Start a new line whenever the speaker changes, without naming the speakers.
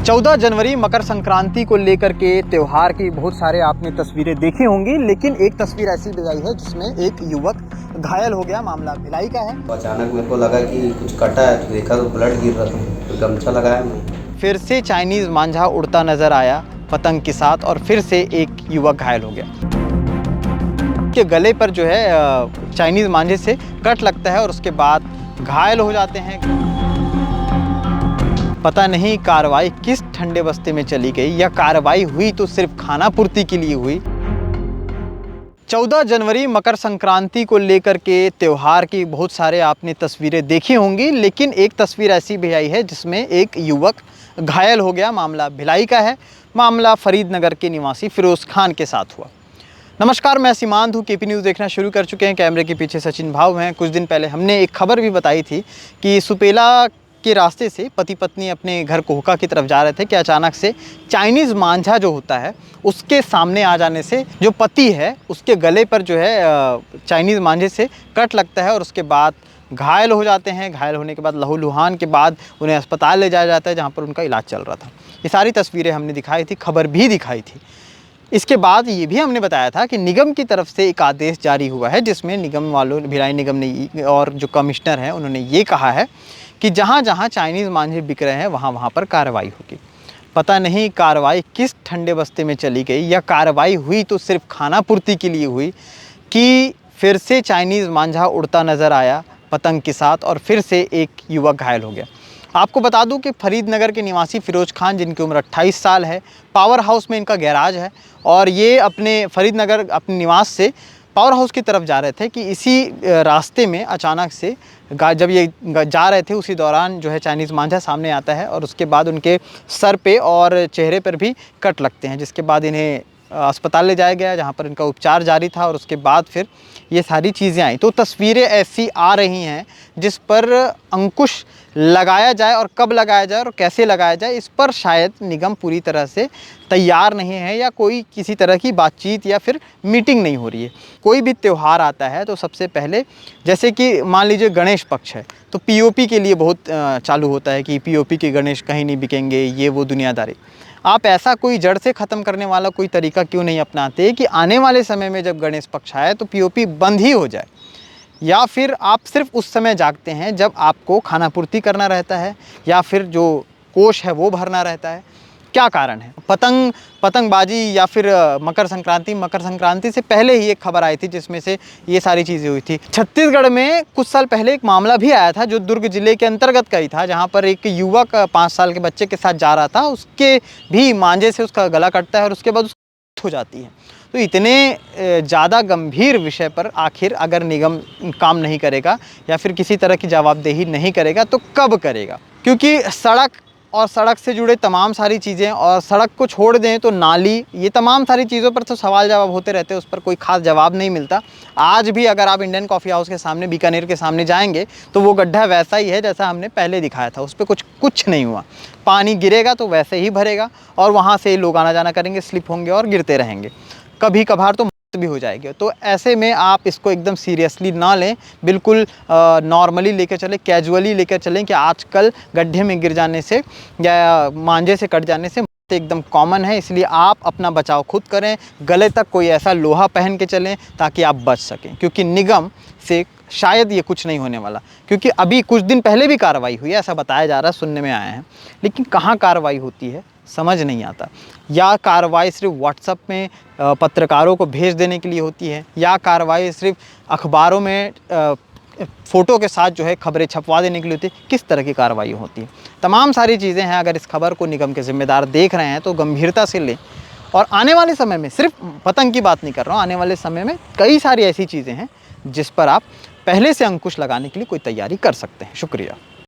14 जनवरी मकर संक्रांति को लेकर के त्यौहार की बहुत सारे आपने तस्वीरें देखी होंगी, लेकिन एक तस्वीर ऐसी भी आई है जिसमें एक युवक घायल हो गया। मामला भिलाई का है।
अचानक मेरे को लगा कि कुछ कटा है, तो देखा तो ब्लड गिर रहा था, तो गमछा लगाया मैं।
फिर से चाइनीज़ मांझा उड़ता नजर आया पतंग के साथ और फिर से एक युवक घायल हो गया। के गले पर जो है चाइनीज़ मांझे से कट लगता है और उसके बाद घायल हो जाते हैं। पता नहीं कार्रवाई किस ठंडे बस्ते में चली गई, या कार्रवाई हुई तो सिर्फ खाना पूर्ति के लिए हुई। 14 जनवरी मकर संक्रांति को लेकर के त्यौहार की बहुत सारे आपने तस्वीरें देखी होंगी, लेकिन एक तस्वीर ऐसी भी आई है जिसमें एक युवक घायल हो गया। मामला भिलाई का है। मामला फरीदनगर के निवासी फिरोज़ खान के साथ हुआ। नमस्कार, मैं सीमांत हूँ। केपी न्यूज़ देखना शुरू कर चुके हैं। कैमरे के पीछे सचिन भाव हैं। कुछ दिन पहले हमने एक खबर भी बताई थी कि सुपेला के रास्ते से पति पत्नी अपने घर कोहका की तरफ जा रहे थे कि अचानक से चाइनीज़ मांझा जो होता है उसके सामने आ जाने से जो पति है उसके गले पर जो है चाइनीज़ मांझे से कट लगता है और उसके बाद घायल हो जाते हैं। घायल होने के बाद लहूलुहान के बाद उन्हें अस्पताल ले जाया जाता है, जहाँ पर उनका इलाज चल रहा था। ये सारी तस्वीरें हमने दिखाई थी, खबर भी दिखाई थी। इसके बाद ये भी हमने बताया था कि निगम की तरफ से एक आदेश जारी हुआ है, जिसमें निगम वालों, भिलाई निगम ने और जो कमिश्नर हैं उन्होंने ये कहा है कि जहाँ जहाँ चाइनीज़ मांझे बिक रहे हैं वहाँ वहाँ पर कार्रवाई होगी। पता नहीं कार्रवाई किस ठंडे बस्ते में चली गई, या कार्रवाई हुई तो सिर्फ खाना पूर्ति के लिए हुई कि फिर से चाइनीज़ मांझा उड़ता नज़र आया पतंग के साथ और फिर से एक युवक घायल हो गया। आपको बता दूं कि फरीदनगर के निवासी फिरोज़ खान, जिनकी उम्र 28 साल है, पावर हाउस में इनका गैराज है और ये अपने फरीदनगर अपने निवास से पावर हाउस की तरफ जा रहे थे कि इसी रास्ते में अचानक से जब ये जा रहे थे उसी दौरान जो है चाइनीज़ मांझा सामने आता है और उसके बाद उनके सर पे और चेहरे पर भी कट लगते हैं, जिसके बाद इन्हें अस्पताल ले जाया गया, जहाँ पर इनका उपचार जारी था और उसके बाद फिर ये सारी चीज़ें आई। तो तस्वीरें ऐसी आ रही हैं जिस पर अंकुश लगाया जाए और कब लगाया जाए और कैसे लगाया जाए, इस पर शायद निगम पूरी तरह से तैयार नहीं है, या कोई किसी तरह की बातचीत या फिर मीटिंग नहीं हो रही है। कोई भी त्यौहार आता है तो सबसे पहले, जैसे कि मान लीजिए गणेश पक्ष है, तो पीओपी के लिए बहुत चालू होता है कि पीओपी के गणेश कहीं नहीं बिकेंगे, ये वो दुनियादारी। आप ऐसा कोई जड़ से ख़त्म करने वाला कोई तरीका क्यों नहीं अपनाते कि आने वाले समय में जब गणेश पक्ष आए तो पीओपी बंद ही हो जाए, या फिर आप सिर्फ उस समय जागते हैं जब आपको खाना पूर्ति करना रहता है या फिर जो कोष है वो भरना रहता है। क्या कारण है? पतंगबाजी या फिर मकर संक्रांति से पहले ही एक खबर आई थी जिसमें से ये सारी चीज़ें हुई थी। छत्तीसगढ़ में कुछ साल पहले एक मामला भी आया था जो दुर्ग जिले के अंतर्गत का ही था, जहाँ पर एक युवक 5 साल के बच्चे के साथ जा रहा था, उसके भी मांझे से उसका गला कटता है और उसके बाद उसकी हो जाती है। तो इतने ज़्यादा गंभीर विषय पर आखिर अगर निगम काम नहीं करेगा या फिर किसी तरह की जवाबदेही नहीं करेगा तो कब करेगा? क्योंकि सड़क और सड़क से जुड़े तमाम सारी चीज़ें, और सड़क को छोड़ दें तो नाली, ये तमाम सारी चीज़ों पर तो सवाल जवाब होते रहते हैं, उस पर कोई ख़ास जवाब नहीं मिलता। आज भी अगर आप इंडियन कॉफ़ी हाउस के सामने, बीकानेर के सामने जाएंगे तो वो गड्ढा वैसा ही है जैसा हमने पहले दिखाया था, उस पर कुछ नहीं हुआ। पानी गिरेगा तो वैसे ही भरेगा और वहाँ से लोग आना जाना करेंगे, स्लिप होंगे और गिरते रहेंगे, कभी कभार तो भी हो जाएगी। तो ऐसे में आप इसको एकदम सीरियसली ना लें, बिल्कुल नॉर्मली लेकर चलें, कैजुअली लेकर चलें कि आजकल गड्ढे में गिर जाने से या मांझे से कट जाने से एकदम कॉमन है। इसलिए आप अपना बचाव खुद करें, गले तक कोई ऐसा लोहा पहन के चलें ताकि आप बच सकें, क्योंकि निगम से शायद ये कुछ नहीं होने वाला। क्योंकि अभी कुछ दिन पहले भी कार्रवाई हुई है, ऐसा बताया जा रहा है, सुनने में आया है, लेकिन कहाँ कार्रवाई होती है समझ नहीं आता। या कार्रवाई सिर्फ व्हाट्सएप में पत्रकारों को भेज देने के लिए होती है, या कार्रवाई सिर्फ अखबारों में फ़ोटो के साथ जो है खबरें छपवा देने के लिए होती है। किस तरह की कार्रवाई होती है? तमाम सारी चीज़ें हैं। अगर इस खबर को निगम के ज़िम्मेदार देख रहे हैं तो गंभीरता से लें। और आने वाले समय में, सिर्फ पतंग की बात नहीं कर रहा हूँ, आने वाले समय में कई सारी ऐसी चीज़ें हैं जिस पर आप पहले से अंकुश लगाने के लिए कोई तैयारी कर सकते हैं। शुक्रिया।